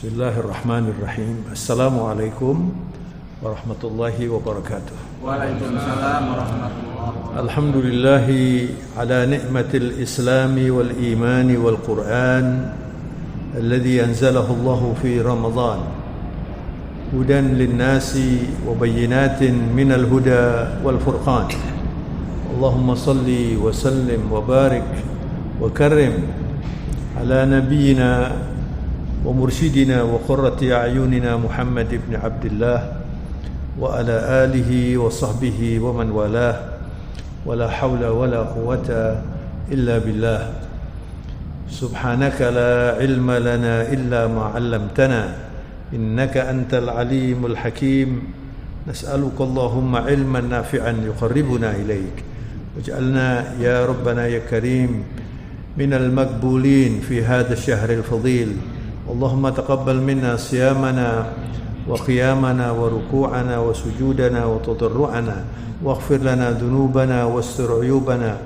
Bismillahirrahmanirrahim. Assalamualaikum warahmatullahi wabarakatuh. Waalaikumsalam warahmatullahi wabarakatuh. Alhamdulillahi ala ni'matil islami wal imani wal Qur'an alladhi anzalahu Allahu fi Ramadan hudan linnasi wa bayyinatin minal huda wal furqan. Allahumma salli wa sallim wa barik wa karrim ala nabiyyina wa mursyidina wa qurrati a'yunina Muhammad ibn Abdullah wa ala alihi wa sahbihi wa man walah wa la hawla wa la quwwata illa billah. Subhanaka la ilma lana illa ma 'allamtana innaka antal alimul hakim. Nas'aluka Allahumma ilman nafi'an yuqarribuna ilaik waj'alna ya rabbana ya karim minal maqbulin fi hadha ash-shahr al-fadil. Allahumma taqabbal minna siyamana wa qiyamana wa ruku'ana wa sujudana wa tadarru'ana waghfir lana dhunubana wastur 'uyubana.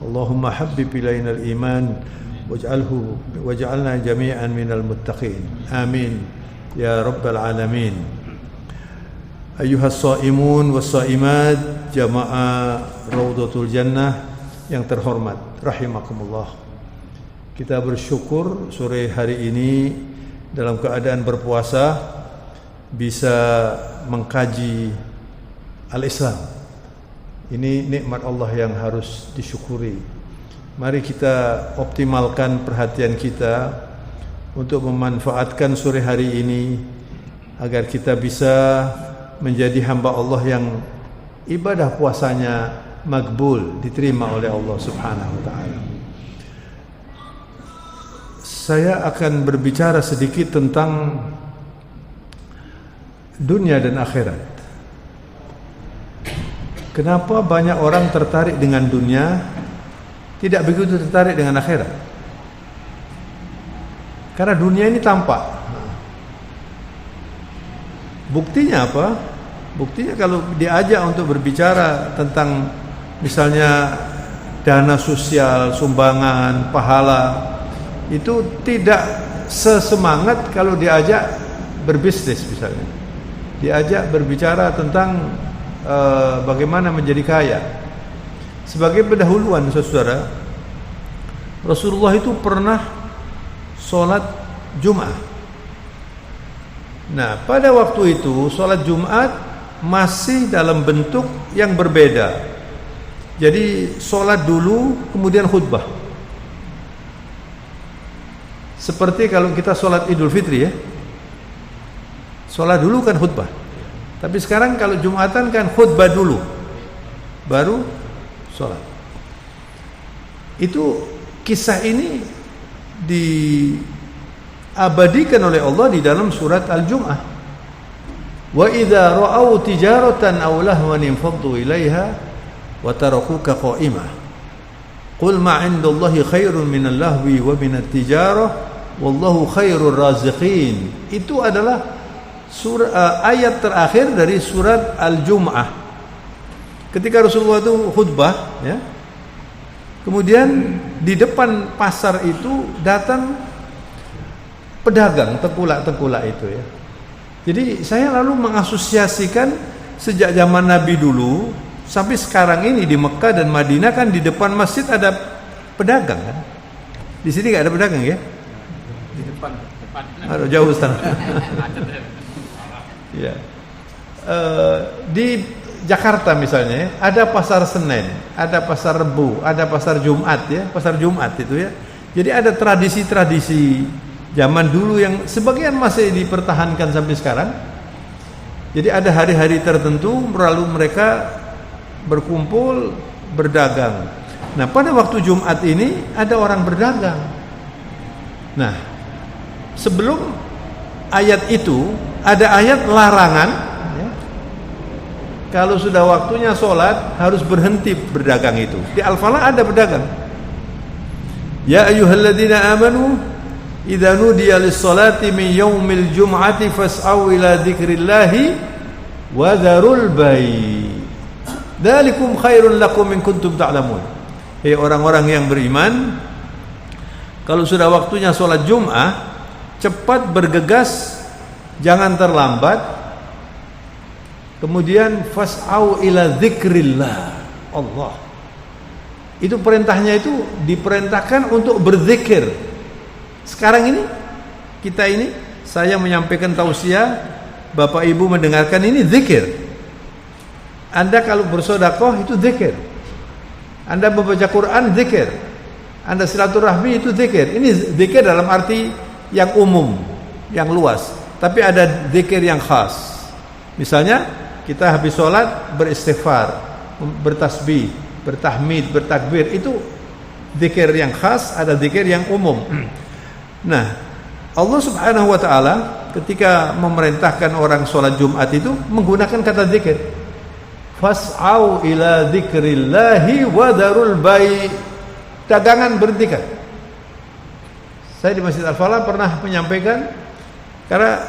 Allahumma habbib ilayna al-iman waj'alna jami'an minal muttaqin. Amin ya rabbal alamin. Ayyuhas shaimun was shaimat, jamaah Raudhatul Jannah yang terhormat rahimakumullah. Kita bersyukur sore hari ini dalam keadaan berpuasa bisa mengkaji al-Islam. Ini nikmat Allah yang harus disyukuri. Mari kita optimalkan perhatian kita untuk memanfaatkan sore hari ini agar kita bisa menjadi hamba Allah yang ibadah puasanya makbul, diterima oleh Allah Subhanahu wa taala. Saya akan berbicara sedikit tentang dunia dan akhirat. Kenapa banyak orang tertarik dengan dunia, tidak begitu tertarik dengan akhirat? Karena dunia ini tampak. Buktinya apa? Buktinya kalau diajak untuk berbicara tentang misalnya dana sosial, sumbangan, pahala, itu tidak sesemangat kalau diajak berbisnis misalnya. Diajak berbicara tentang bagaimana menjadi kaya. Sebagai pendahuluan saudara, Rasulullah itu pernah sholat Jumat. Nah, pada waktu itu sholat Jumat masih dalam bentuk yang berbeda. Jadi sholat dulu kemudian khutbah. Seperti kalau kita sholat Idul Fitri ya, sholat dulu kan khutbah. Tapi sekarang kalau Jumatan kan khutbah dulu, baru sholat. Itu kisah ini diabadikan oleh Allah di dalam surat Al-Jum'ah. Wa idza ra'aw tijaratan aw lahwan infaddu ilaiha wa tarakuka qa'imah. Qul ma 'indallahi khairun minal lahwi wa minat tijarah wallahu khairur raziqin. Itu adalah ayat terakhir dari surat Al-Jum'ah. Ketika Rasulullah itu khutbah ya, kemudian di depan pasar itu datang pedagang tengkulak-tengkulak itu ya. Jadi saya lalu mengasosiasikan sejak zaman Nabi dulu sampai sekarang ini di Mekah dan Madinah kan di depan masjid ada pedagang kan. Di sini enggak ada pedagang ya? Di depan. Aduh, jauh sana. Ya. Di Jakarta misalnya ada pasar Senin, ada pasar Rebo, ada pasar Jumat ya, pasar Jumat itu ya. Jadi ada tradisi-tradisi zaman dulu yang sebagian masih dipertahankan sampai sekarang. Jadi ada hari-hari tertentu lalu mereka berkumpul berdagang. Nah, pada waktu Jumat ini ada orang berdagang. Nah, sebelum ayat itu ada ayat larangan ya, kalau sudah waktunya sholat harus berhenti berdagang itu. Di Al-Falah ada pedagang. Ya ayyuhalladzina amanu idza nudiya lis-salati min yaumil jum'ati fas'au ila dzikrillahi wa dzarul bai'. Dzalikum khairul lakum in kuntum ta'lamun. Hei orang-orang yang beriman, kalau sudah waktunya sholat Jum'ah cepat bergegas, jangan terlambat. Kemudian fas'au ila dzikrillah. Allah. Itu perintahnya itu diperintahkan untuk berzikir. Sekarang ini kita ini, saya menyampaikan tausiah, Bapak Ibu mendengarkan, ini zikir. Anda kalau bersedekah itu zikir. Anda membaca Quran zikir. Anda silaturahmi itu zikir. Ini zikir dalam arti yang umum, yang luas. Tapi ada zikir yang khas. Misalnya kita habis sholat beristighfar, bertasbih, bertahmid, bertakbir. Itu zikir yang khas, ada zikir yang umum. Nah, Allah Subhanahu wa ta'ala ketika memerintahkan orang sholat Jumat itu menggunakan kata zikir. Fas'au ila dzikrillahi wa darul bai'. Dagangan berhentikan. Saya di Masjid Al-Falah pernah menyampaikan, karena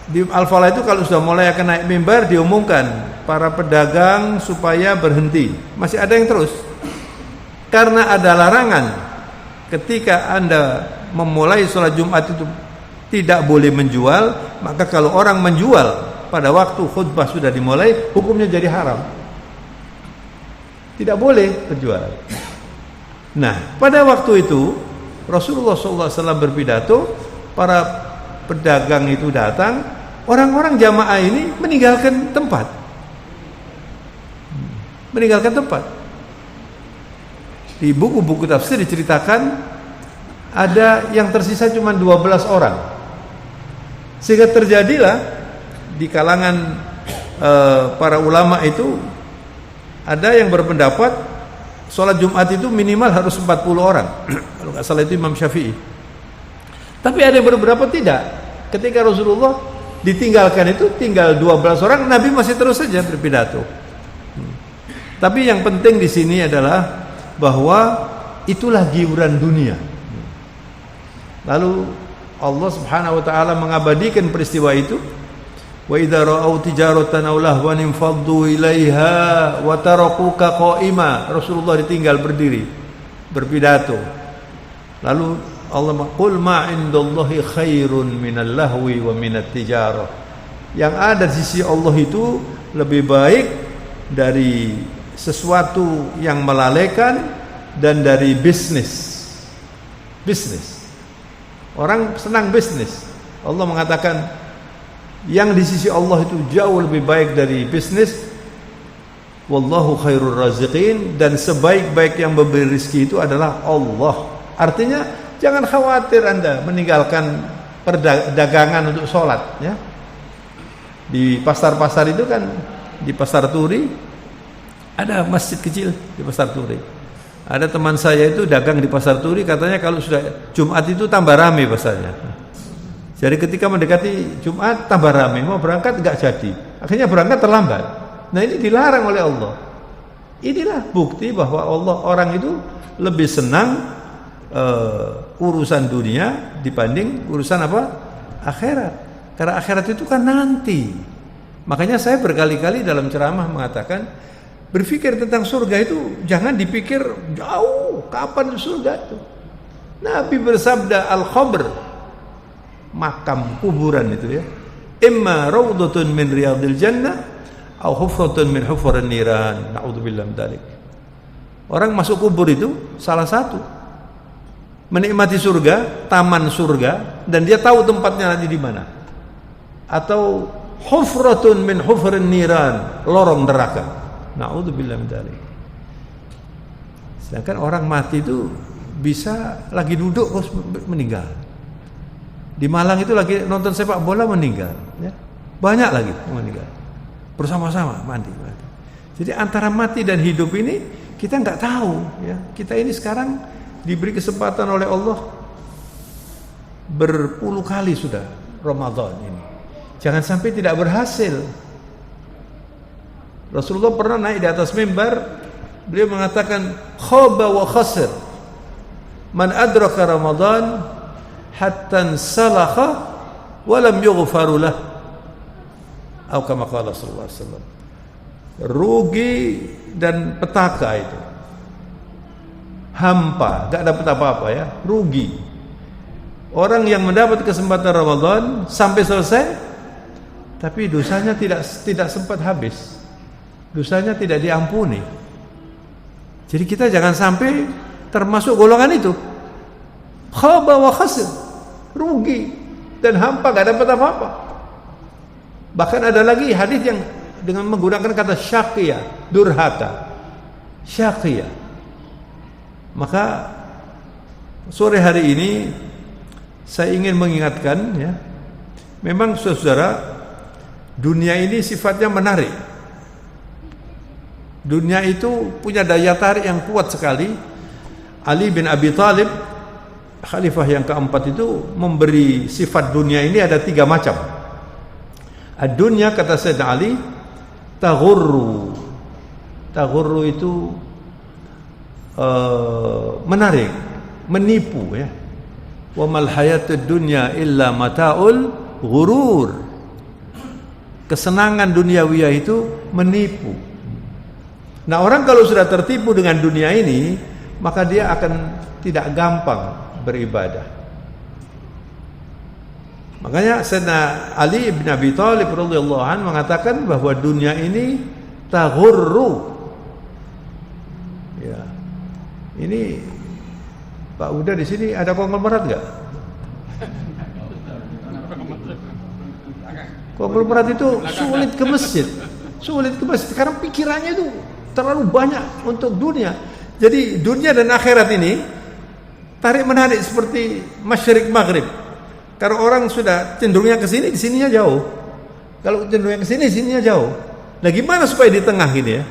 di Al-Falah itu kalau sudah mulai akan naik mimbar diumumkan para pedagang supaya berhenti. Masih ada yang terus. Karena ada larangan ketika Anda memulai sholat Jumat itu tidak boleh menjual, maka kalau orang menjual pada waktu khutbah sudah dimulai, hukumnya jadi haram. Tidak boleh berjualan. Nah, pada waktu itu Rasulullah SAW berpidato, para pedagang itu datang, orang-orang jamaah ini meninggalkan tempat. Di buku-buku tafsir diceritakan ada yang tersisa cuma 12 orang. Sehingga terjadilah di kalangan para ulama itu ada yang berpendapat sholat Jumat itu minimal harus 40 orang. Kalau nggak salah itu Imam Syafi'i. Tapi ada beberapa tidak. Ketika Rasulullah ditinggalkan itu tinggal 12 orang, Nabi masih terus saja berpidato. Tapi yang penting di sini adalah bahwa itulah giuran dunia. Lalu Allah Subhanahu wa taala mengabadikan peristiwa itu. Wa idza ra'au tijaratan aw lahwan infaddu ilaiha wa tarakuka qa'ima. Rasulullah ditinggal berdiri berpidato. Lalu Allah qul ma indallahi khairun minal lahwi wa minat tijarah. Yang ada di sisi Allah itu lebih baik dari sesuatu yang melalaikan dan dari bisnis. Orang senang bisnis. Allah mengatakan yang di sisi Allah itu jauh lebih baik dari bisnis. Wallahu khairur raziqin, dan sebaik-baik yang memberi rezeki itu adalah Allah. Artinya jangan khawatir Anda meninggalkan perdagangan untuk sholat, ya. Di pasar-pasar itu kan, di Pasar Turi ada masjid kecil di Pasar Turi. Ada teman saya itu dagang di Pasar Turi, katanya kalau sudah Jumat itu tambah ramai pasarnya. Jadi ketika mendekati Jumat tambah ramai, mau berangkat enggak jadi. Akhirnya berangkat terlambat. Nah, ini dilarang oleh Allah. Inilah bukti bahwa orang itu lebih senang urusan dunia dibanding urusan apa? Akhirat. Karena akhirat itu kan nanti. Makanya saya berkali-kali dalam ceramah mengatakan, berpikir tentang surga itu jangan dipikir jauh, kapan surga itu. Nabi bersabda, al-qabr, makam kuburan itu ya, imma raudhatun min riyadil jannah au hufratun min hufarin niran. Na'udzubillah min dzalik. Orang masuk kubur itu salah satu menikmati surga, taman surga, dan dia tahu tempatnya nanti di mana. Atau hufratun min hufarin niran, lorong neraka. Na'udzubillah min dzalik. Sedangkan orang mati itu bisa lagi duduk terus meninggal. Di Malang itu lagi nonton sepak bola meninggal, ya. Banyak lagi meninggal. Bersama-sama mati. Jadi antara mati dan hidup ini kita nggak tahu, ya. Kita ini sekarang diberi kesempatan oleh Allah berpuluh kali sudah Ramadan ini. Jangan sampai tidak berhasil. Rasulullah pernah naik di atas mimbar, beliau mengatakan khaba wa khasir man adraka Ramadan hatta salakha wa lam yughfaru lah, atau kama qala sallallahu alaihi wasallam. Rugi dan petaka itu, hampa, gak dapat apa-apa, ya, rugi. Orang yang mendapat kesempatan Ramadan sampai selesai, tapi dosanya tidak sempat habis. Dosanya tidak diampuni. Jadi kita jangan sampai termasuk golongan itu. Khaba wa khasir, rugi dan hampa, gak dapat apa-apa. Bahkan ada lagi hadis yang dengan menggunakan kata syaqiyah, durhaka. Syaqiyah. Maka sore hari ini saya ingin mengingatkan, ya, memang saudara, dunia ini sifatnya menarik. Dunia itu punya daya tarik yang kuat sekali. Ali bin Abi Thalib, khalifah yang keempat itu, memberi sifat dunia ini ada 3 macam. Ad-dunya, kata Sayyidina Ali, taghurru. Taghurru itu menarik, menipu, ya. Wa mal hayatud dunya illa mata'ul ghurur. Kesenangan duniawiyah itu menipu. Nah, orang kalau sudah tertipu dengan dunia ini, maka dia akan tidak gampang beribadah. Makanya Sayyidina Ali bin Abi Thalib radhiyallahu anhu mengatakan bahwa dunia ini taghurru. Ya. Ini Pak Uda di sini ada konglomerat enggak? Konglomerat itu sulit ke masjid. Sulit ke masjid karena pikirannya itu terlalu banyak untuk dunia. Jadi dunia dan akhirat ini tarik menarik seperti masyriq maghrib. Kalau orang sudah cenderungnya ke sini, di sininya jauh. Kalau cenderungnya ke sini, sininya jauh. Nah, gimana supaya di tengah ini, ya?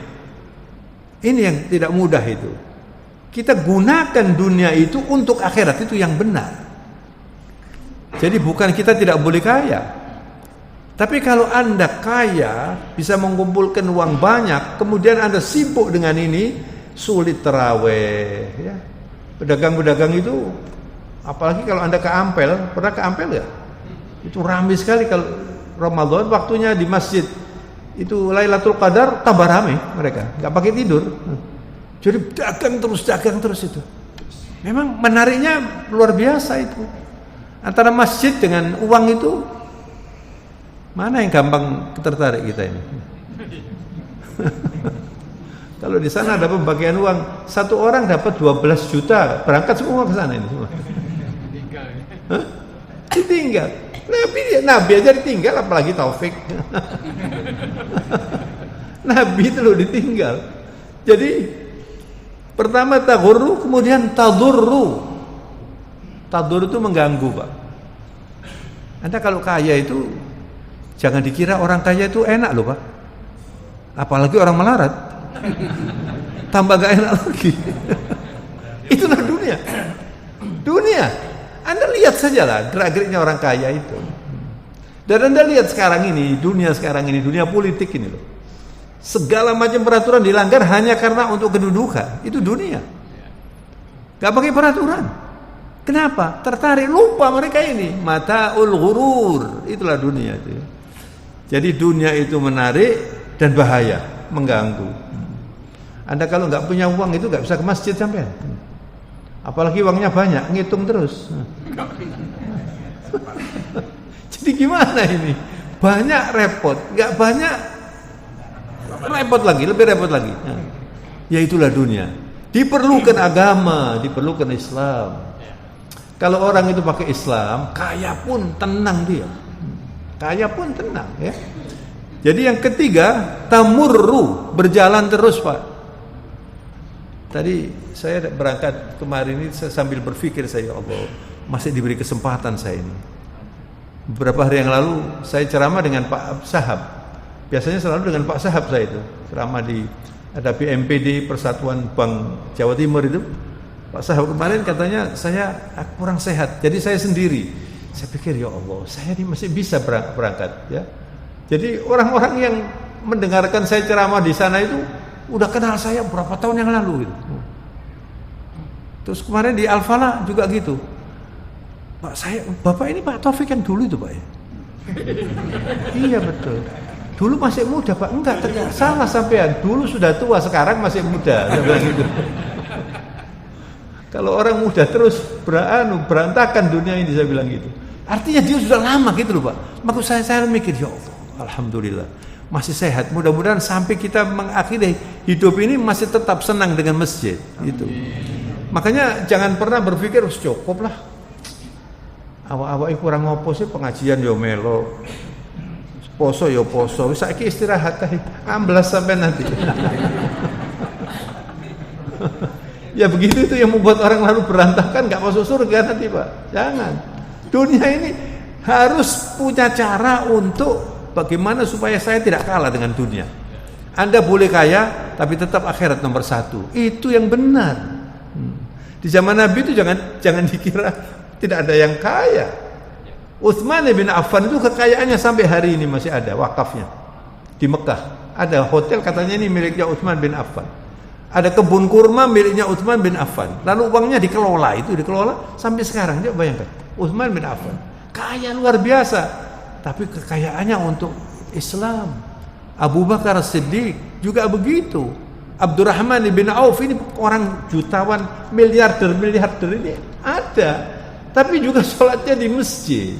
Ini yang tidak mudah itu. Kita gunakan dunia itu untuk akhirat, itu yang benar. Jadi bukan kita tidak boleh kaya. Tapi kalau Anda kaya, bisa mengumpulkan uang banyak, kemudian Anda sibuk dengan ini, sulit tarawih, ya. Pedagang-pedagang itu, apalagi kalau Anda ke Ampel, pernah ke Ampel ya? Itu ramai sekali kalau Ramadan, waktunya di masjid itu Lailatul Qadar, tambah ramai mereka, nggak pakai tidur. Jadi dagang terus itu. Memang menariknya luar biasa itu. Antara masjid dengan uang itu, mana yang gampang tertarik kita ini? Kalau di sana ada pembagian uang, satu orang dapat 12 juta, berangkat semua ke sana ini semua. Ditinggal. Nabi aja ditinggal, apalagi Taufik. Nabi itu loh ditinggal. Jadi pertama taghurru, kemudian tadurru. Tadur itu mengganggu, Pak. Anda kalau kaya itu jangan dikira orang kaya itu enak loh, Pak. Apalagi orang melarat. Tambah gak enak lagi. Itulah dunia. Dunia. Anda lihat sajalah gerak-geriknya orang kaya itu. Dan Anda lihat sekarang ini, dunia politik ini loh. Segala macam peraturan dilanggar hanya karena untuk kedudukan. Itu dunia. Gak pakai peraturan. Kenapa? Tertarik, lupa mereka ini. Mata'ul ghurur. Itulah dunia itu. Jadi dunia itu menarik dan bahaya, mengganggu. Anda kalau nggak punya uang itu nggak bisa ke masjid sampai. Apalagi uangnya banyak, ngitung terus. Jadi gimana ini? Banyak repot, nggak banyak repot lagi, lebih repot lagi. Ya itulah dunia. Diperlukan agama, diperlukan Islam. Kalau orang itu pakai Islam, kaya pun tenang dia. Kaya pun tenang, ya. Jadi yang ketiga, tamurru, berjalan terus, Pak. Tadi saya berangkat kemarin ini sambil berpikir saya, ya Allah, masih diberi kesempatan saya ini. Beberapa hari yang lalu saya ceramah dengan Pak Sahab. Biasanya selalu dengan Pak Sahab saya itu ceramah di ada BMPD Persatuan Bank Jawa Timur itu. Pak Sahab kemarin katanya saya kurang sehat, jadi saya sendiri. Saya pikir ya Allah, saya ini masih bisa berangkat, ya. Jadi orang-orang yang mendengarkan saya ceramah di sana itu udah kenal saya berapa tahun yang lalu gitu. Terus kemarin di Al-Falah juga gitu. Pak, Bapak ini Pak Taufik yang dulu itu, Pak, ya? Iya betul. Dulu masih muda, Pak. Enggak, ternyata salah sampean. Dulu sudah tua, sekarang masih muda. Saya bilang gitu. Kalau orang muda terus berantakan dunia ini, saya bilang gitu. Artinya dia sudah lama gitu loh Pak. Maka saya mikir, ya Allah, alhamdulillah masih sehat. Mudah-mudahan sampai kita mengakhiri hidup ini masih tetap senang dengan masjid gitu. Makanya jangan pernah berpikir cukup lah. Awak-awak kurang ngopo sih, pengajian yo melo. Poso yo poso. Saiki istirahat ae. Amblas sampai nanti. Ya begitu, itu yang membuat orang lalu berantakan, nggak masuk surga nanti Pak. Jangan. Dunia ini harus punya cara untuk bagaimana supaya saya tidak kalah dengan dunia. Anda boleh kaya, tapi tetap akhirat nomor satu. Itu yang benar. Di zaman Nabi itu jangan dikira tidak ada yang kaya. Utsman bin Affan itu kekayaannya sampai hari ini masih ada wakafnya di Mekah. Ada hotel katanya ini miliknya Utsman bin Affan. Ada kebun kurma miliknya Utsman bin Affan. Lalu uangnya dikelola sampai sekarang. Dia bayangkan, Utsman bin Affan kaya luar biasa, tapi kekayaannya untuk Islam. Abu Bakar Siddiq juga begitu. Abdurrahman bin Auf ini orang jutawan, miliarder ini ada, tapi juga sholatnya di masjid.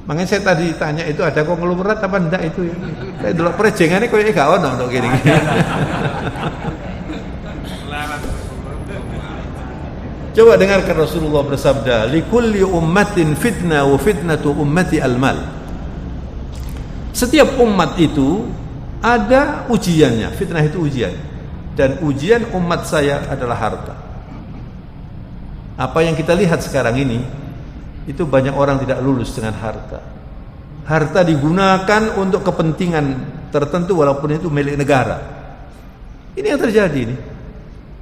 Makanya saya tadi tanya itu ada konglomerat apa enggak itu ya. Saya dulu prejengannya kayaknya gak ono untuk gini. Coba dengarkan Rasulullah bersabda, likulli ummatin fitnah wa fitnatu ummati al-mal. Setiap umat itu ada ujiannya. Fitnah itu ujian. Dan ujian umat saya adalah harta. Apa yang kita lihat sekarang ini, itu banyak orang tidak lulus dengan harta. Harta digunakan untuk kepentingan tertentu walaupun itu milik negara. Ini yang terjadi ini.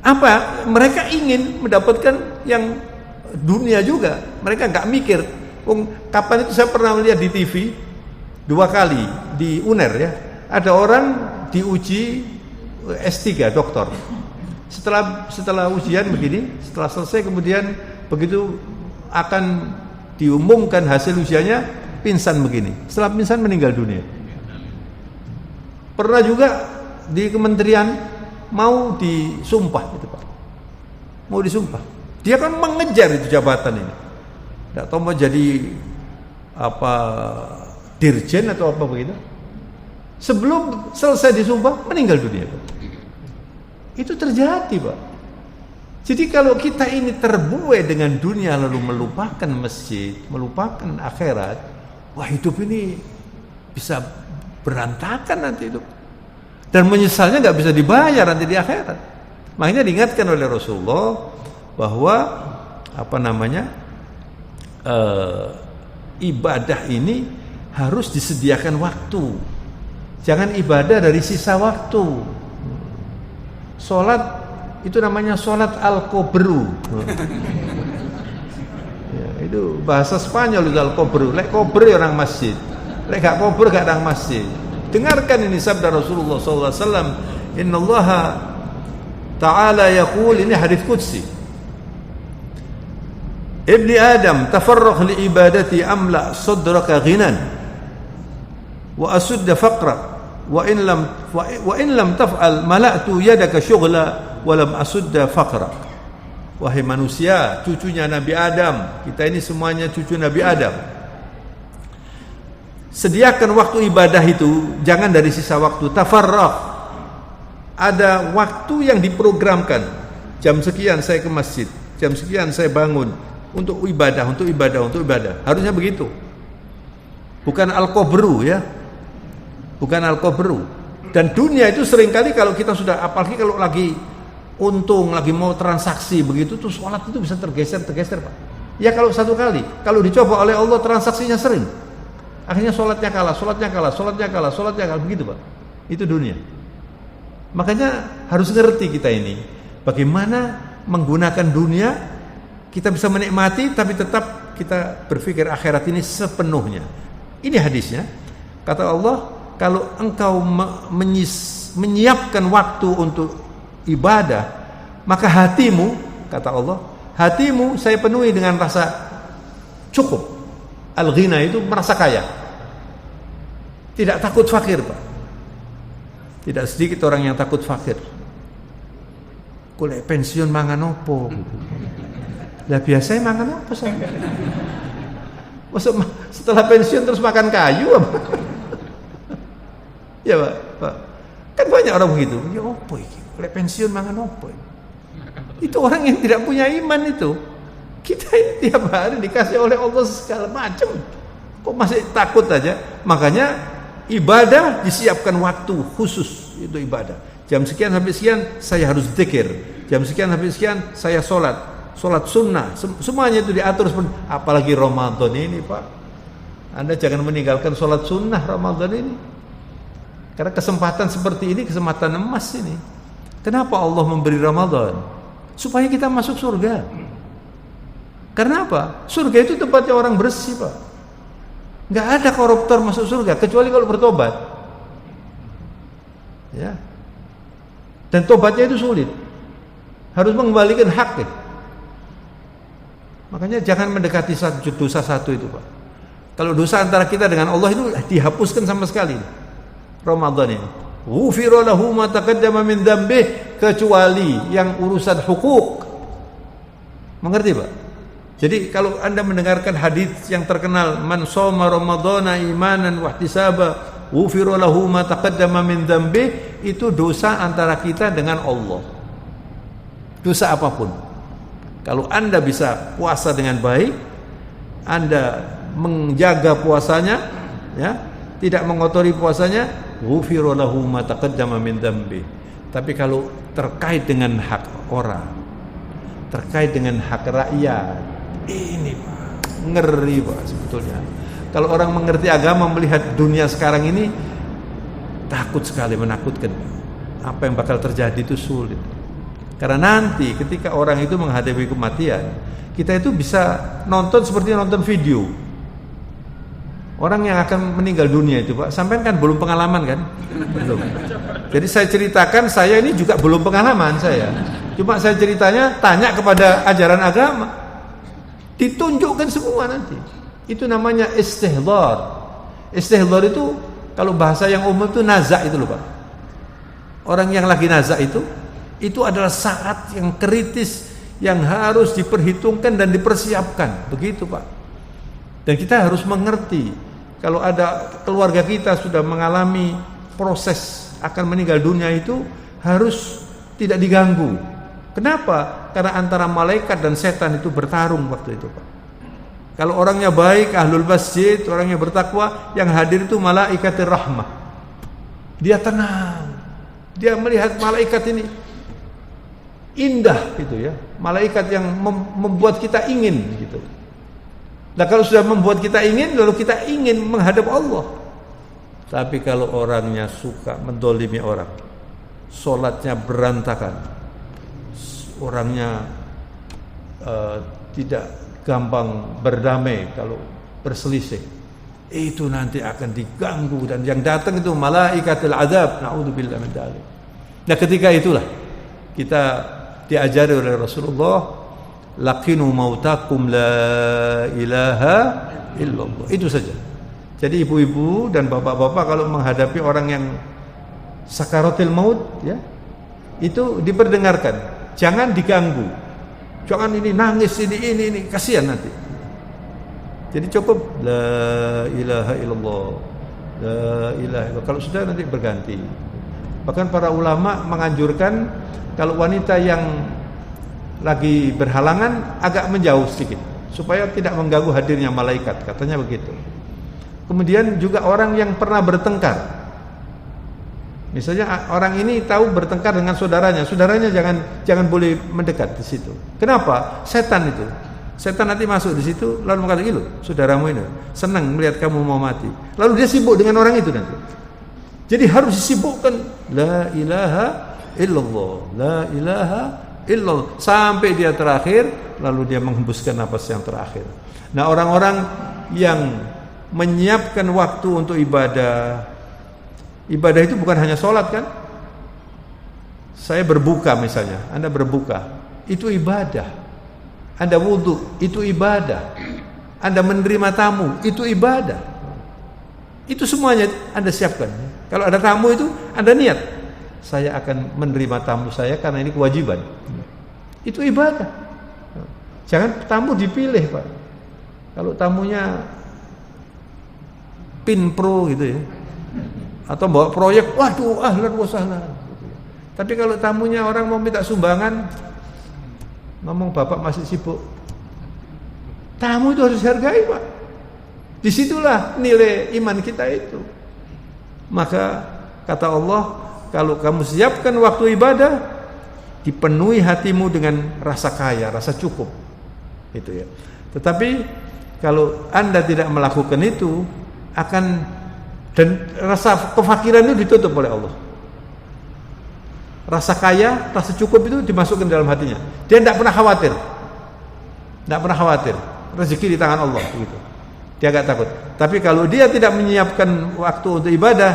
Apa? Mereka ingin mendapatkan yang dunia juga. Mereka nggak mikir. Kapan itu saya pernah melihat di TV 2 kali di UNER ya. Ada orang diuji S3 doktor. Setelah ujian begini, setelah selesai kemudian begitu akan diumumkan hasil ujiannya, pingsan begini. Setelah pingsan meninggal dunia. Pernah juga di kementerian mau disumpah gitu Pak. Mau disumpah. Dia kan mengejar itu jabatan ini. Enggak tahu mau jadi apa dirjen atau apa begitu. Sebelum selesai disumpah meninggal dunia Pak. Itu terjadi Pak. Jadi kalau kita ini terbuai dengan dunia lalu melupakan masjid, melupakan akhirat, wah hidup ini bisa berantakan nanti itu. Dan menyesalnya nggak bisa dibayar nanti di akhirat. Makanya diingatkan oleh Rasulullah bahwa ibadah ini harus disediakan waktu. Jangan ibadah dari sisa waktu. Sholat itu namanya sholat al-qobru. Ya, itu bahasa Spanyol itu al-qobru. Lek kober orang masjid, lek gak kober gak orang masjid. Dengarkan ini sabda Rasulullah SAW. Inna Allah Ta'ala yaqul, ini hadis qudsi. Ibni Adam, tafarraq li ibadati amla sadraka ghinan wa asudda faqra wa in lam taf'al mala'tu yadaka syughla wa lam asudda faqra. Wahai manusia, cucunya Nabi Adam, kita ini semuanya cucu Nabi Adam. Sediakan waktu ibadah itu jangan dari sisa waktu. Tafarraq, ada waktu yang diprogramkan. Jam sekian saya ke masjid, jam sekian saya bangun untuk ibadah. Harusnya begitu. Bukan al-qobru ya. Bukan al-qobru. Dan dunia itu seringkali kalau kita sudah, apalagi kalau lagi untung, lagi mau transaksi begitu tuh sholat itu bisa tergeser Pak. Ya kalau satu kali, kalau dicoba oleh Allah transaksinya sering. Akhirnya sholatnya kalah begitu Pak. Itu dunia. Makanya harus ngerti kita ini bagaimana menggunakan dunia. Kita bisa menikmati tapi tetap kita berpikir akhirat ini sepenuhnya. Ini hadisnya. Kata Allah, kalau engkau menyiapkan waktu untuk ibadah, maka hatimu, kata Allah, hatimu saya penuhi dengan rasa cukup. Al-ghina itu merasa kaya. Tidak takut fakir Pak. Tidak sedikit orang yang takut fakir. Kulek pensiun mangan opo. Lah biasanya makan apa saya? Masa setelah pensiun terus makan kayu apa? Ya Pak. Kan banyak orang begitu. Ya opo iki? Lek pensiun mangan opo? Itu orang yang tidak punya iman itu. Kita ini tiap hari dikasih oleh Allah segala macam. Kok masih takut aja? Makanya ibadah disiapkan waktu khusus, itu ibadah. Jam sekian sampai sekian saya harus zikir. Jam sekian sampai sekian saya sholat sunnah. Semuanya itu diatur. Apalagi Ramadan ini Pak. Anda jangan meninggalkan sholat sunnah Ramadan ini. Karena kesempatan seperti ini kesempatan emas ini. Kenapa Allah memberi Ramadan? Supaya kita masuk surga. Karena apa? Surga itu tempatnya orang bersih Pak. Nggak ada koruptor masuk surga kecuali kalau bertobat. Ya. Dan tobatnya itu sulit. Harus mengembalikan hak. Makanya jangan mendekati dosa satu itu Pak. Kalau dosa antara kita dengan Allah itu dihapuskan sama sekali. Ramadan ini. Ghufira lahu ma taqaddama min dzambih, kecuali yang urusan hukuk. Mengerti Pak? Jadi kalau Anda mendengarkan hadis yang terkenal, man shoma ramadhana imanan wa ihtisaba ghufira lahu ma taqaddama min dzambih, itu dosa antara kita dengan Allah. Dosa apapun. Kalau Anda bisa puasa dengan baik, Anda menjaga puasanya, ya, tidak mengotori puasanya, ghufira lahu ma taqaddama min dzambih. Tapi kalau terkait dengan hak orang, terkait dengan hak rakyat, ini Pak, ngeri Pak sebetulnya. Kalau orang mengerti agama, melihat dunia sekarang ini takut sekali, menakutkan. Apa yang bakal terjadi itu sulit. Karena nanti ketika orang itu menghadapi kematian, kita itu bisa nonton seperti nonton video. Orang yang akan meninggal dunia itu Pak, sampai kan belum pengalaman kan? Belum. Jadi saya ceritakan, saya ini juga belum pengalaman saya. Cuma saya ceritanya tanya kepada ajaran agama. Ditunjukkan semua nanti. Itu namanya istihdhar. Istihdhar itu kalau bahasa yang umum itu nazak itu loh Pak. Orang yang lagi nazak itu adalah saat yang kritis yang harus diperhitungkan dan dipersiapkan. Begitu Pak. Dan kita harus mengerti kalau ada keluarga kita sudah mengalami proses akan meninggal dunia itu harus tidak diganggu. Kenapa? Karena antara malaikat dan setan itu bertarung waktu itu Pak. Kalau orangnya baik, ahlul masjid, orangnya bertakwa, yang hadir itu malaikatir rahmah. Dia tenang. Dia melihat malaikat ini indah gitu ya. Malaikat yang membuat kita ingin gitu. Nah kalau sudah membuat kita ingin, lalu kita ingin menghadap Allah. Tapi kalau orangnya suka mendolimi orang, sholatnya berantakan, orangnya tidak gampang berdamai kalau berselisih, itu nanti akan diganggu. Dan yang datang itu malaikatul azab, na'udzubillah min dzalik. Nah ketika itulah kita diajari oleh Rasulullah, laqinu mautakum la ilaha illallah. Itu saja. Jadi ibu-ibu dan bapak-bapak kalau menghadapi orang yang sakaratul maut ya, itu diperdengarkan, jangan diganggu. Jangan ini nangis, ini kasihan nanti. Jadi cukup la ilaha illallah. La ilaha illallah. Kalau sudah nanti berganti. Bahkan para ulama menganjurkan kalau wanita yang lagi berhalangan agak menjauh sedikit supaya tidak mengganggu hadirnya malaikat, katanya begitu. Kemudian juga orang yang pernah bertengkar, misalnya orang ini tahu bertengkar dengan saudaranya jangan boleh mendekat di situ. Kenapa? Setan nanti masuk di situ lalu mengatakan, "Loh, saudaramu ini senang melihat kamu mau mati." Lalu dia sibuk dengan orang itu nanti. Jadi harus disibukkan la ilaha illallah, la ilaha illallah sampai dia terakhir, lalu dia menghembuskan napas yang terakhir. Nah, orang-orang yang menyiapkan waktu untuk ibadah itu bukan hanya sholat kan? Saya berbuka misalnya, Anda berbuka, itu ibadah. Anda wudhu, itu ibadah. Anda menerima tamu, itu ibadah. Itu semuanya Anda siapkan. Kalau ada tamu itu Anda niat, saya akan menerima tamu saya karena ini kewajiban. Itu ibadah. Jangan tamu dipilih, Pak. Kalau tamunya pin pro gitu ya, atau bawa proyek, waduh, ahlan wa sahlan. Tapi kalau tamunya orang mau minta sumbangan, ngomong bapak masih sibuk. Tamu itu harus dihargai, Pak. Disitulah nilai iman kita itu. Maka kata Allah, kalau kamu siapkan waktu ibadah, dipenuhi hatimu dengan rasa kaya, rasa cukup. Itu ya. Tetapi kalau Anda tidak melakukan itu, akan dan rasa kefakiran itu ditutup oleh Allah. Rasa kaya, rasa cukup itu dimasukkan dalam hatinya. Dia tidak pernah khawatir. Tidak pernah khawatir. Rezeki di tangan Allah begitu. Dia agak takut. Tapi kalau dia tidak menyiapkan waktu untuk ibadah,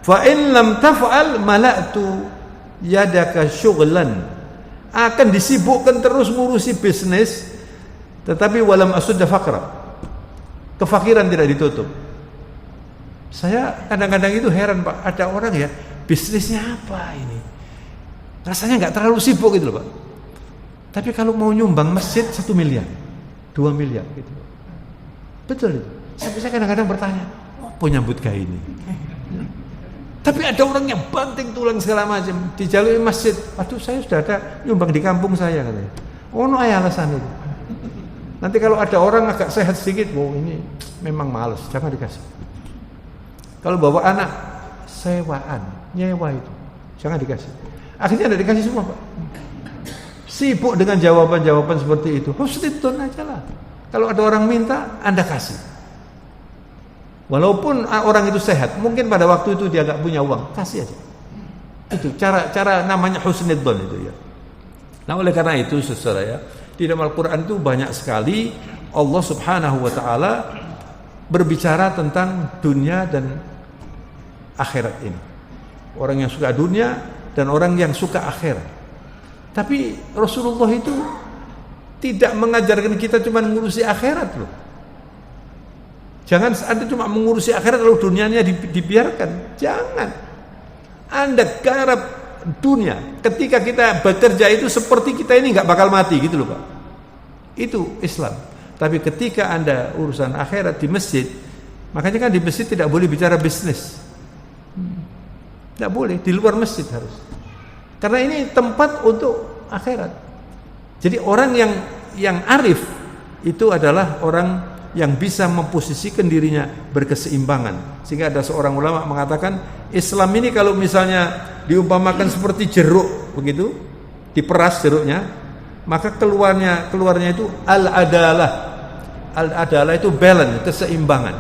fa in lam taf'al mala'tu yadaka syughlan, akan disibukkan terus ngurusi bisnis, tetapi walam asudda faqra, kefakiran tidak ditutup. Saya kadang-kadang itu heran, Pak, ada orang ya bisnisnya apa ini, rasanya nggak terlalu sibuk gitu loh, Pak, tapi kalau mau nyumbang masjid 1 miliar 2 miliar gitu. Betul itu. Sampai saya kadang-kadang bertanya, apa nyambut kayak ini? Tapi ada orang yang banting tulang segala macam, dijalui masjid. Aduh, saya sudah ada nyumbang di kampung saya katanya. Oh, no alasan itu. Nanti kalau ada orang agak sehat sedikit, oh ini memang males, jangan dikasih. Kalau bawa anak sewaan, nyewa itu, jangan dikasih. Akhirnya tidak dikasih semua, Pak. Sibuk dengan jawaban-jawaban seperti itu. Husnudon aja lah. Kalau ada orang minta, Anda kasih. Walaupun orang itu sehat, mungkin pada waktu itu dia nggak punya uang, kasih aja. Itu cara namanya husnudon itu ya. Nah, oleh karena itu, saudara ya, di dalam Al-Quran itu banyak sekali Allah Subhanahu wa Ta'ala berbicara tentang dunia dan akhirat ini. Orang yang suka dunia dan orang yang suka akhirat. Tapi Rasulullah itu tidak mengajarkan kita cuma mengurusi akhirat loh. Jangan Anda cuma mengurusi akhirat lalu dunianya dibiarkan. Jangan. Anda garap dunia. Ketika kita bekerja itu seperti kita ini nggak bakal mati gitu loh, Pak. Itu Islam. Tapi ketika Anda urusan akhirat di masjid, makanya kan di masjid tidak boleh bicara bisnis. Tidak boleh, di luar masjid harus. Karena ini tempat untuk akhirat. Jadi orang yang arif itu adalah orang yang bisa memposisikan dirinya berkeseimbangan. Sehingga ada seorang ulama mengatakan, Islam ini kalau misalnya diumpamakan seperti jeruk begitu, diperas jeruknya, maka keluarnya itu al-adalah. Al-adalah itu balance, keseimbangan.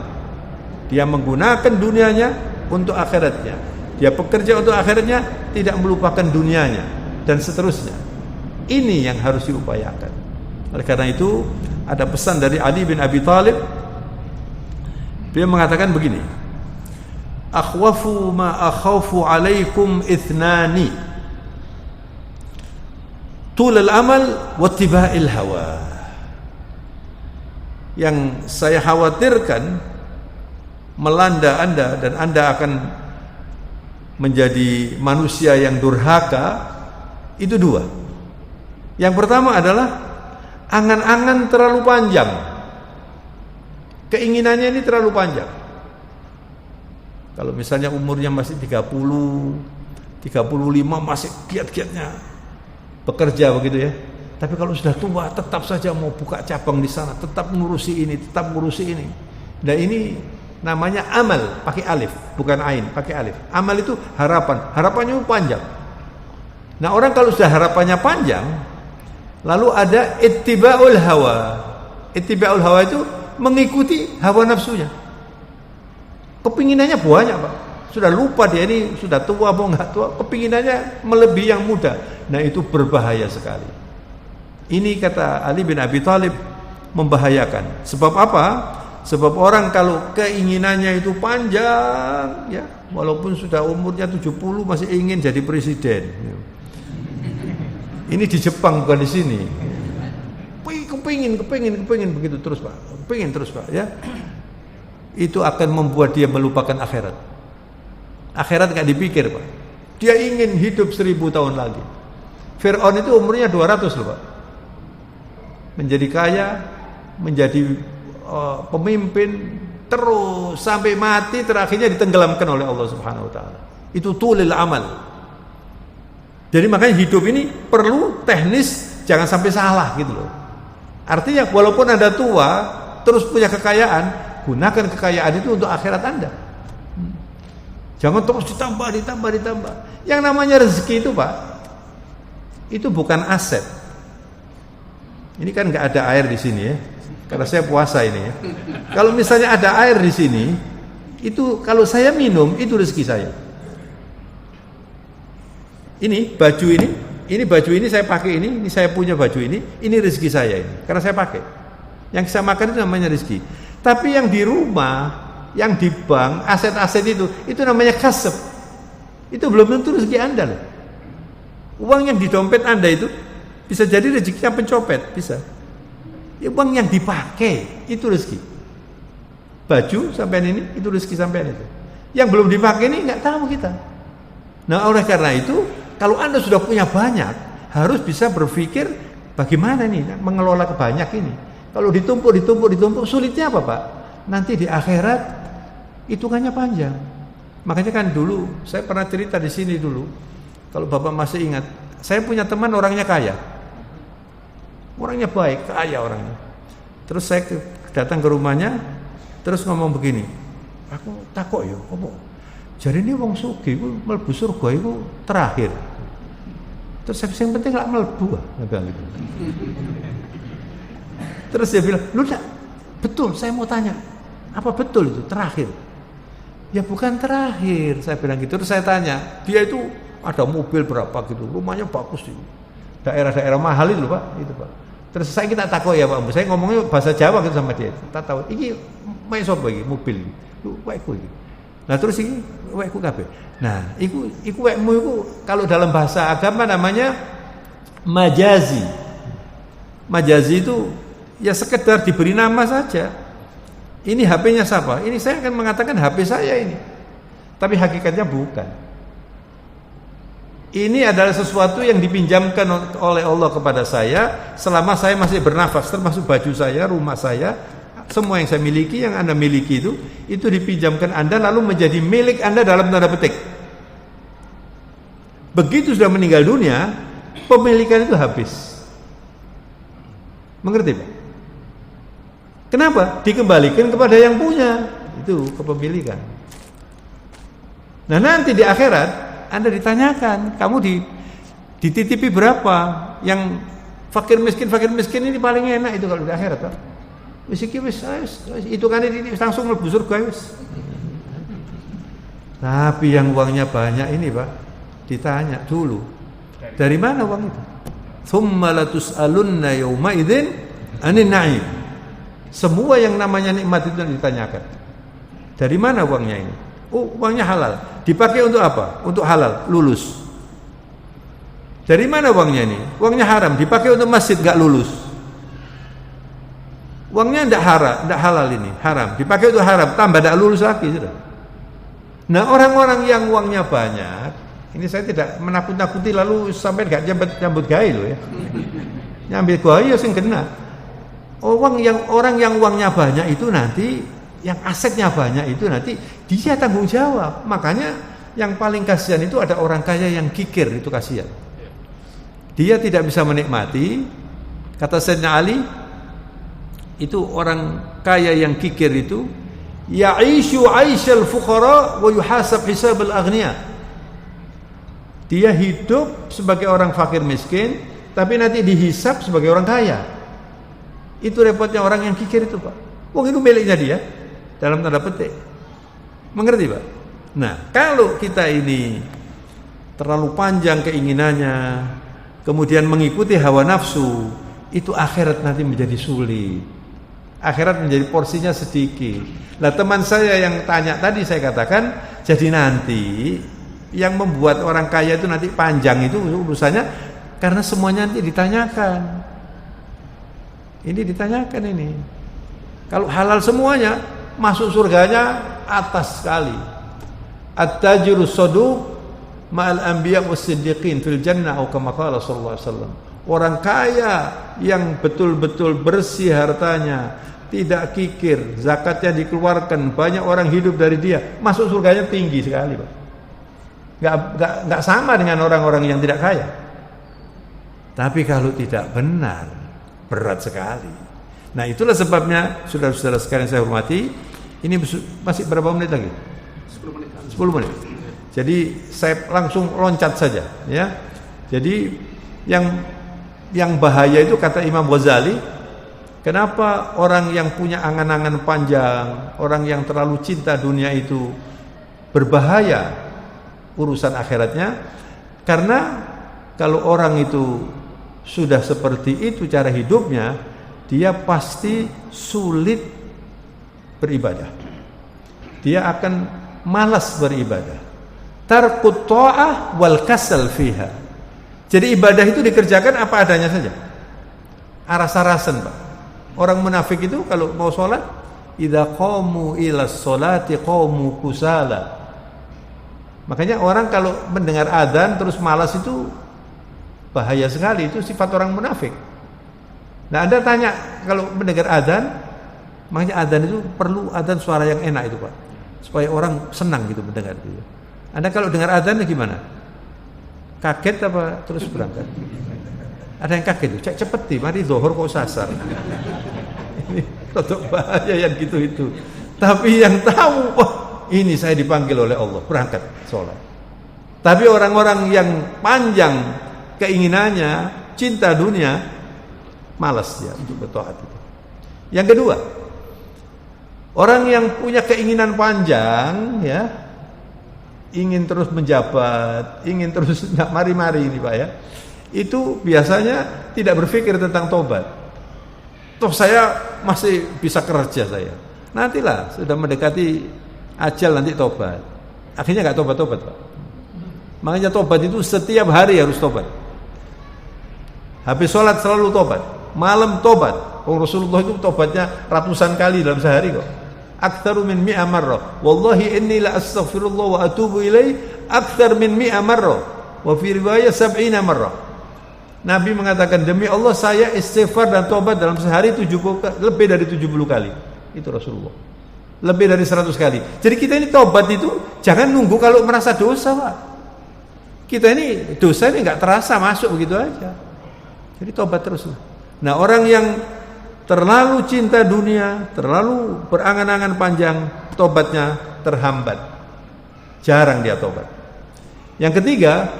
Dia menggunakan dunianya untuk akhiratnya. Dia bekerja untuk akhiratnya, tidak melupakan dunianya, dan seterusnya. Ini yang harus diupayakan. Oleh karena itu, ada pesan dari Ali bin Abi Thalib. Beliau mengatakan begini, akhwafu ma akhawfu alaikum ithnani, tulul amal wa ittiba'il hawa. Yang saya khawatirkan melanda Anda dan Anda akan menjadi manusia yang durhaka, itu dua. Yang pertama adalah angan-angan terlalu panjang. Keinginannya ini terlalu panjang. Kalau misalnya umurnya masih 30, 35 masih giat-giatnya bekerja begitu ya. Tapi kalau sudah tua tetap saja mau buka cabang di sana, tetap ngurusi ini, tetap ngurusi ini. Nah, ini namanya amal, pakai alif, bukan ain, pakai alif. Amal itu harapan, harapannya panjang. Nah, orang kalau sudah harapannya panjang, lalu ada ittiba'ul hawa. Ittiba'ul hawa itu mengikuti hawa nafsunya. Kepinginannya banyak, Pak. Sudah lupa dia ini sudah tua mau nggak tua, kepinginannya melebihi yang muda. Nah, itu berbahaya sekali. Ini kata Ali bin Abi Thalib membahayakan. Sebab apa? Sebab orang kalau keinginannya itu panjang ya, walaupun sudah umurnya 70 masih ingin jadi presiden. Ini di Jepang bukan di sini. Kepingin begitu terus, Pak. Kepingin terus, Pak, ya. Itu akan membuat dia melupakan akhirat. Akhirat enggak dipikir, Pak. Dia ingin hidup 1000 tahun lagi. Fir'aun itu umurnya 200 loh, Pak. menjadi kaya, menjadi pemimpin terus sampai mati, terakhirnya ditenggelamkan oleh Allah Subhanahu wa taala. Itu tulil amal. Jadi makanya hidup ini perlu teknis, jangan sampai salah gitu loh. Artinya walaupun Anda tua terus punya kekayaan, gunakan kekayaan itu untuk akhirat Anda. Jangan terus ditambah. Yang namanya rezeki itu, Pak, itu bukan aset. Ini kan nggak ada air di sini ya, karena saya puasa ini ya. Kalau misalnya ada air di sini, itu kalau saya minum itu rezeki saya. Ini baju ini saya pakai ini saya punya baju ini rezeki saya ini, karena saya pakai. Yang saya makan itu namanya rezeki. Tapi yang di rumah, yang di bank, aset-aset itu namanya kasab. Itu belum tentu rezeki Anda loh. Uang yang di dompet Anda itu bisa jadi rezekinya pencopet, bisa. Ya, uang yang dipakai itu rezeki. Baju sampean ini itu rezeki sampean itu. Yang belum dipakai ini nggak tahu kita. Nah, oleh karena itu, kalau Anda sudah punya banyak, harus bisa berpikir bagaimana nih mengelola kebanyak ini. Kalau ditumpuk, sulitnya apa, Pak? Nanti di akhirat hitungannya panjang. Makanya kan dulu saya pernah cerita di sini dulu. Kalau Bapak masih ingat, saya punya teman orangnya kaya. Orangnya baik, kaya orangnya. Terus saya datang ke rumahnya, terus ngomong begini. Aku takut ya, apa? Jadi ini wong sugih iku mlebu surga iku terakhir. Terus yang penting gak mlebu, bilang gitu. Terus dia bilang, "Lu enggak betul, saya mau tanya. Apa betul itu terakhir?" "Ya bukan terakhir," saya bilang gitu. Terus saya tanya, dia itu ada mobil berapa gitu, rumahnya bagus itu. Daerah-daerah mahal itu, Pak, itu, Pak. Terus saya kita takut ya, Pak. Saya ngomongnya bahasa Jawa gitu sama dia. Tak tahu, "Iki main sapa iki mobil iki?" "Lu wekku iki." Nah terus ini wekku kabeh. Nah, iku wekmu iku kalau dalam bahasa agama namanya majazi. Majazi itu ya sekedar diberi nama saja. Ini HP-nya siapa? Ini saya akan mengatakan HP saya ini. Tapi hakikatnya bukan. Ini adalah sesuatu yang dipinjamkan oleh Allah kepada saya selama saya masih bernafas, termasuk baju saya, rumah saya, semua yang saya miliki, yang Anda miliki itu dipinjamkan Anda lalu menjadi milik Anda dalam tanda petik. Begitu sudah meninggal dunia, pemilikan itu habis. Mengerti, Pak? Kenapa? Dikembalikan kepada yang punya. Itu kepemilikan. Nah, nanti di akhirat Anda ditanyakan, kamu dititipi berapa? Yang fakir miskin ini paling enak itu kalau di akhirat, Pak. Wis iki wis itu kan ini langsung mlebu surga wis. Tapi yang uangnya banyak ini, Pak, ditanya dulu. Dari mana uang itu? Tsumma latus'alunna yauma idzin 'anin na'im. Semua yang namanya nikmat itu ditanyakan. Dari mana uangnya ini? Oh, uangnya halal. Dipakai untuk apa? Untuk halal, lulus. Dari mana uangnya ini? Uangnya haram, dipakai untuk masjid, enggak lulus. Uangnya tidak halal ini, haram. Dipakai untuk haram, tambah tidak lulus lagi sudah. Nah, orang-orang yang uangnya banyak, ini saya tidak menakut-nakuti lalu sampai nggak nyambut gawe loh ya. Nyambut gawe ya sing kena. Orang yang uangnya banyak itu nanti, yang asetnya banyak itu nanti dia tanggung jawab. Makanya yang paling kasihan itu ada orang kaya yang kikir, itu kasihan. Dia tidak bisa menikmati. Kata Sayyidina Ali, itu orang kaya yang kikir itu ya'ishu 'aisyal fuqara wa yuhasab hisabal aghniya. Dia hidup sebagai orang fakir miskin, tapi nanti dihisab sebagai orang kaya. Itu repotnya orang yang kikir itu, Pak. Wong itu miliknya dia dalam tanda petik. Mengerti, Pak? Nah, kalau kita ini terlalu panjang keinginannya, kemudian mengikuti hawa nafsu, itu akhirat nanti menjadi sulit. Akhirat menjadi porsinya sedikit. Nah, teman saya yang tanya tadi saya katakan, jadi nanti yang membuat orang kaya itu nanti panjang itu urusannya karena semuanya nanti ditanyakan. Ini ditanyakan ini. Kalau halal semuanya, masuk surganya atas sekali. At-tajiru saduq ma'al anbiya was siddiqin fil jannah atau kama qala sallallahu alaihi wasallam. Orang kaya yang betul-betul bersih hartanya, tidak kikir, zakatnya dikeluarkan, banyak orang hidup dari dia, masuk surganya tinggi sekali, Pak. Nggak sama dengan orang-orang yang tidak kaya. Tapi kalau tidak benar, berat sekali. Nah, itulah sebabnya, saudara-saudara sekalian saya hormati, ini masih berapa menit lagi? 10 menit. 10 menit. Jadi saya langsung loncat saja, ya. Jadi yang bahaya itu kata Imam Ghazali, kenapa orang yang punya angan-angan panjang, orang yang terlalu cinta dunia itu berbahaya urusan akhiratnya? Karena kalau orang itu sudah seperti itu cara hidupnya, dia pasti sulit beribadah. Dia akan malas beribadah. Tarkut ta'ah wal kasal fiha. Jadi ibadah itu dikerjakan apa adanya saja. Aras-arasan, Pak. Orang munafik itu kalau mau sholat, idza qamu ila sholati qamu kusala. Makanya orang kalau mendengar adzan terus malas itu bahaya sekali, itu sifat orang munafik. Nah, Anda tanya kalau mendengar adzan, makanya adzan itu perlu adzan suara yang enak itu, Pak. Supaya orang senang gitu mendengar itu. Anda kalau dengar adzan gimana? Kaget apa terus berangkat? Ada yang kaget tuh, cek cepet nih, mari zuhur kok sasar. Ini rodok bahaya yang gitu itu. Tapi yang tahu, wah ini saya dipanggil oleh Allah, berangkat sholat. Tapi orang-orang yang panjang keinginannya, cinta dunia, malas dia untuk bertaat itu. Yang kedua, orang yang punya keinginan panjang, ya, ingin terus menjabat, ingin terus nggak mari-mari ini, Pak, ya. Itu biasanya tidak berpikir tentang tobat. Toh saya masih bisa kerja saya. Nantilah sudah mendekati ajal nanti tobat. Akhirnya nggak tobat-tobat, Pak. Makanya tobat itu setiap hari harus tobat. Habis sholat selalu tobat, malam tobat. Rasulullah itu tobatnya ratusan kali dalam sehari kok. Aktsaru min 100 marrah. Wallahi inni la astaghfirullah wa atubu ilaih aktsar min 100 marrah. Wa fi riwayah 70 marrah. Nabi mengatakan, demi Allah saya istighfar dan tobat dalam sehari 70, lebih dari 70 kali. Itu Rasulullah. Lebih dari 100 kali. Jadi kita ini tobat itu jangan nunggu kalau merasa dosa, Pak. Kita ini dosa ini enggak terasa masuk begitu aja. Jadi tobat terus. Nah, orang yang terlalu cinta dunia, terlalu berangan-angan panjang, tobatnya terhambat. Jarang dia tobat. Yang ketiga,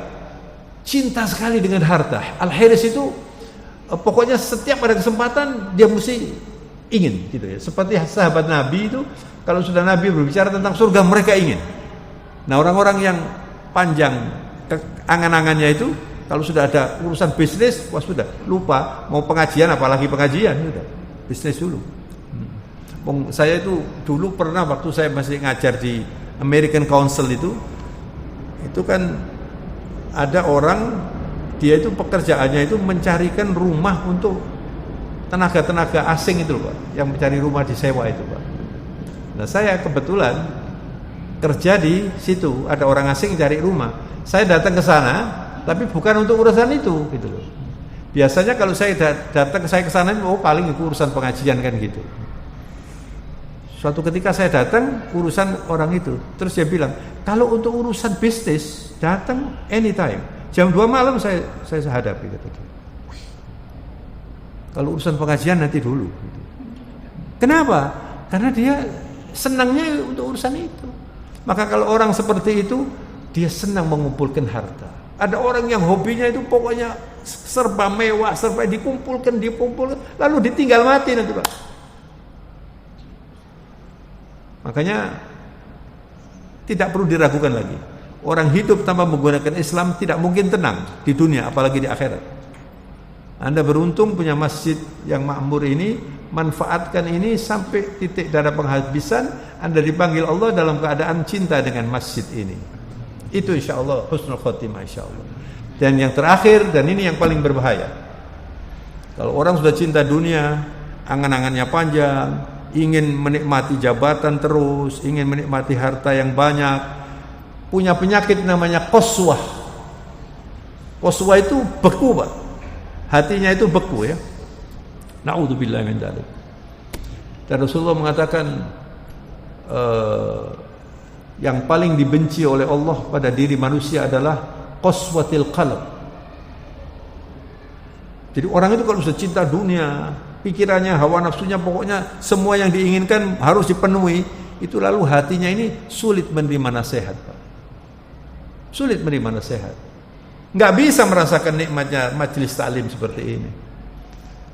cinta sekali dengan harta. Al-Hiris itu pokoknya setiap ada kesempatan dia mesti ingin gitu ya. Seperti sahabat Nabi itu, kalau sudah Nabi berbicara tentang surga mereka ingin. Nah, orang-orang yang panjang angan-angannya itu, kalau sudah ada urusan bisnis, wah sudah lupa mau pengajian, apalagi pengajian sudah bisnis dulu. Saya itu dulu pernah waktu saya masih ngajar di American Council itu kan ada orang, dia itu pekerjaannya itu mencarikan rumah untuk tenaga-tenaga asing itu loh, Pak, yang mencari rumah disewa itu, Pak. Nah, saya kebetulan kerja di situ, ada orang asing cari rumah. Saya datang ke sana, tapi bukan untuk urusan itu gitu loh. Biasanya kalau saya datang ke sana, oh paling itu urusan pengajian kan gitu. Suatu ketika saya datang urusan orang itu, terus dia bilang, kalau untuk urusan bisnis datang anytime, jam 2 malam saya hadapi gitu. Kalau urusan pengajian nanti dulu gitu. Kenapa? Karena dia senangnya untuk urusan itu. Maka kalau orang seperti itu, dia senang mengumpulkan harta. Ada orang yang hobinya itu pokoknya serba mewah, serba dikumpulkan, lalu ditinggal mati nanti, Pak. Makanya tidak perlu diragukan lagi. Orang hidup tanpa menggunakan Islam tidak mungkin tenang di dunia, apalagi di akhirat. Anda beruntung punya masjid yang makmur ini, manfaatkan ini sampai titik darah penghabisan. Anda dipanggil Allah dalam keadaan cinta dengan masjid ini. Itu insyaallah husnul khotimah insyaallah. Dan yang terakhir, dan ini yang paling berbahaya, kalau orang sudah cinta dunia, angan-angannya panjang, ingin menikmati jabatan terus, ingin menikmati harta yang banyak, punya penyakit namanya qaswah. Qaswah itu beku, Pak. hatinya itu beku ya. Na'udzubillah min dzalik. Dan Rasulullah mengatakan yang paling dibenci oleh Allah pada diri manusia adalah qaswatil qalb. Jadi orang itu kalau sudah cinta dunia, pikirannya, hawa nafsunya, pokoknya semua yang diinginkan harus dipenuhi, itu lalu hatinya ini sulit menerima nasihat, Pak. Sulit menerima nasihat. Nggak bisa merasakan nikmatnya majelis taklim seperti ini.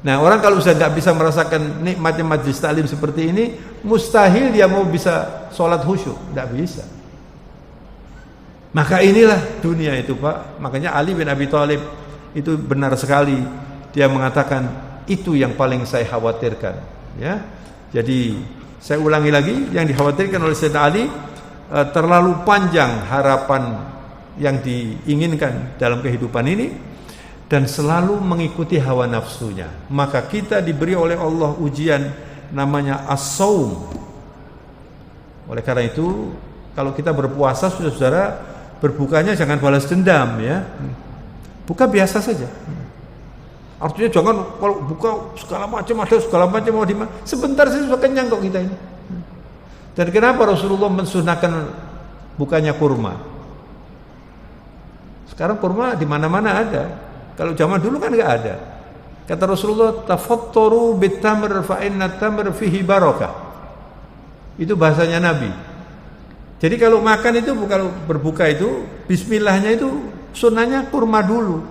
Nah, orang kalau sudah nggak bisa merasakan nikmatnya majelis taklim seperti ini, mustahil dia mau bisa sholat khusyuk, nggak bisa. Maka inilah dunia itu, Pak. Makanya Ali bin Abi Thalib itu benar sekali, dia mengatakan itu yang paling saya khawatirkan, ya. Jadi saya ulangi lagi, yang dikhawatirkan oleh Sayyidina Ali terlalu panjang harapan yang diinginkan dalam kehidupan ini dan selalu mengikuti hawa nafsunya. Maka kita diberi oleh Allah ujian namanya as-saum. Oleh karena itu, kalau kita berpuasa, saudara, berbukanya jangan balas dendam, ya. Buka biasa saja. Artinya jangan kalau buka segala macam mau dimana. Sebentar saja sudah kenyang kok kita ini. Dan kenapa Rasulullah mensunahkan bukanya kurma? Sekarang kurma di mana-mana ada. Kalau zaman dulu kan enggak ada. Kata Rasulullah, tafattaru bitamr fa inna tamr fihi barakah. Itu bahasanya Nabi. Jadi kalau makan itu, kalau berbuka itu, bismillahnya itu sunnahnya kurma dulu.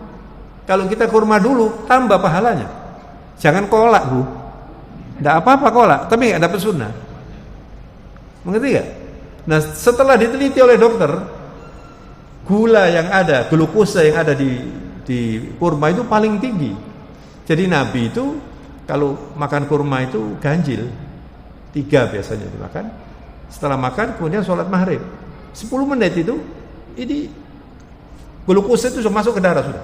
Kalau kita kurma dulu, tambah pahalanya. Jangan kolak, Bu. Enggak apa-apa kolak, tapi enggak dapat sunnah. Mengerti enggak? Nah, setelah diteliti oleh dokter, gula yang ada, glukosa yang ada di kurma itu paling tinggi. Jadi Nabi itu kalau makan kurma itu ganjil. 3 biasanya dimakan. Setelah makan kemudian sholat maghrib. 10 menit itu ini glukosa itu sudah masuk ke darah sudah.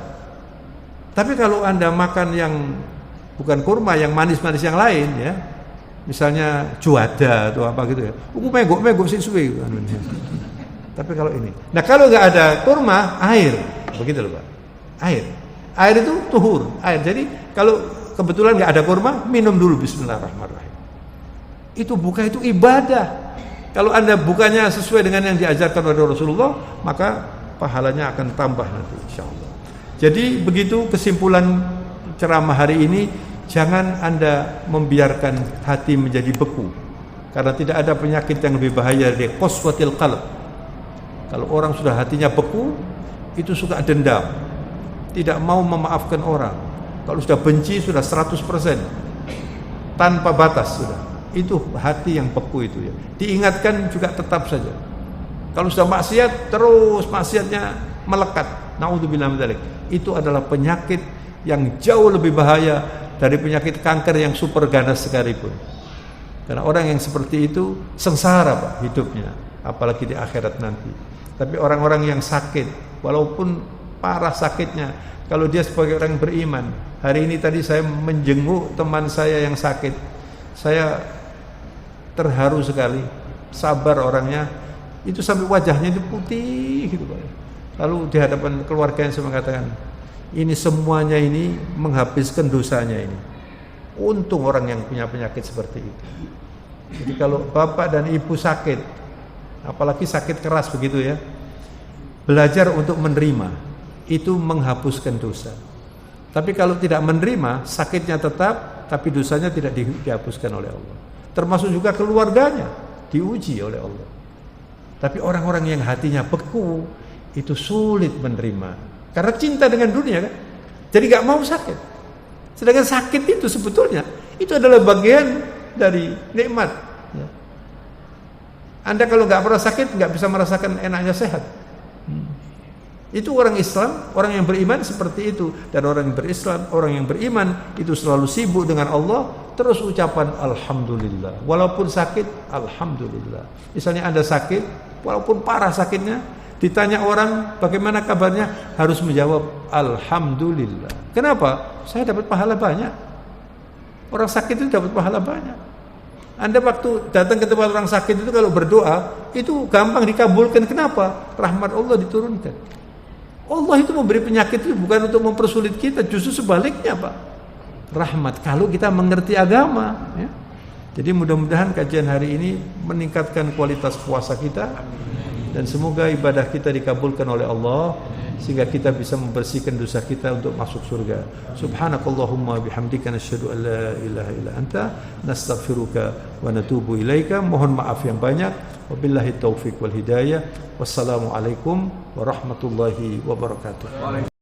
Tapi kalau Anda makan yang bukan kurma, yang manis-manis yang lain, ya, misalnya juada atau apa gitu ya, megok sing suwe gitu. Tapi kalau ini, nah kalau nggak ada kurma, air, begitu loh Pak. Air itu tuhur, air. Jadi kalau kebetulan nggak ada kurma, minum dulu Bismillahirrahmanirrahim. Itu buka itu ibadah. Kalau Anda bukanya sesuai dengan yang diajarkan oleh Rasulullah, maka pahalanya akan tambah nanti insyaallah. Jadi begitu kesimpulan ceramah hari ini, jangan Anda membiarkan hati menjadi beku. Karena tidak ada penyakit yang lebih bahaya dari qaswatil qalb. Kalau orang sudah hatinya beku, itu suka dendam, tidak mau memaafkan orang. Kalau sudah benci sudah 100%, tanpa batas sudah. Itu hati yang beku itu ya. Diingatkan juga tetap saja. Kalau sudah maksiat, terus maksiatnya melekat. Na'udzubillah min dzalik. Itu adalah penyakit yang jauh lebih bahaya dari penyakit kanker yang super ganas sekalipun. Karena orang yang seperti itu sengsara Pak hidupnya, apalagi di akhirat nanti. Tapi orang-orang yang sakit, walaupun parah sakitnya, kalau dia sebagai orang beriman, hari ini tadi saya menjenguk teman saya yang sakit, saya terharu sekali, sabar orangnya, itu sampai wajahnya itu putih gitu Pak. Lalu di hadapan keluarganya saya mengatakan, ini semuanya ini menghabiskan dosanya ini. Untung orang yang punya penyakit seperti itu. Jadi kalau bapak dan ibu sakit, apalagi sakit keras begitu ya, belajar untuk menerima, itu menghapuskan dosa. Tapi kalau tidak menerima, sakitnya tetap, tapi dosanya tidak dihapuskan oleh Allah. Termasuk juga keluarganya diuji oleh Allah. Tapi orang-orang yang hatinya beku itu sulit menerima karena cinta dengan dunia kan. Jadi gak mau sakit. Sedangkan sakit itu sebetulnya itu adalah bagian dari nikmat ya. Anda kalau gak pernah sakit gak bisa merasakan enaknya sehat. Itu orang Islam, orang yang beriman seperti itu. Dan orang yang berislam, orang yang beriman itu selalu sibuk dengan Allah, terus ucapan Alhamdulillah. Walaupun sakit, Alhamdulillah. Misalnya Anda sakit, walaupun parah sakitnya, ditanya orang bagaimana kabarnya, harus menjawab Alhamdulillah. Kenapa? Saya dapat pahala banyak. Orang sakit itu dapat pahala banyak. Anda waktu datang ke tempat orang sakit itu kalau berdoa, itu gampang dikabulkan. Kenapa? Rahmat Allah diturunkan. Allah itu memberi penyakit itu bukan untuk mempersulit kita, justru sebaliknya Pak. Rahmat kalau kita mengerti agama ya. Jadi mudah-mudahan kajian hari ini meningkatkan kualitas puasa kita dan semoga ibadah kita dikabulkan oleh Allah sehingga kita bisa membersihkan dosa kita untuk masuk surga. Subhanakallahumma bihamdika nasyhadu an la ilaha illa anta nastaghfiruka wa natubu ilaika. Mohon maaf yang banyak. Wabillahi taufik wal hidayah. Wassalamualaikum warahmatullahi wabarakatuh.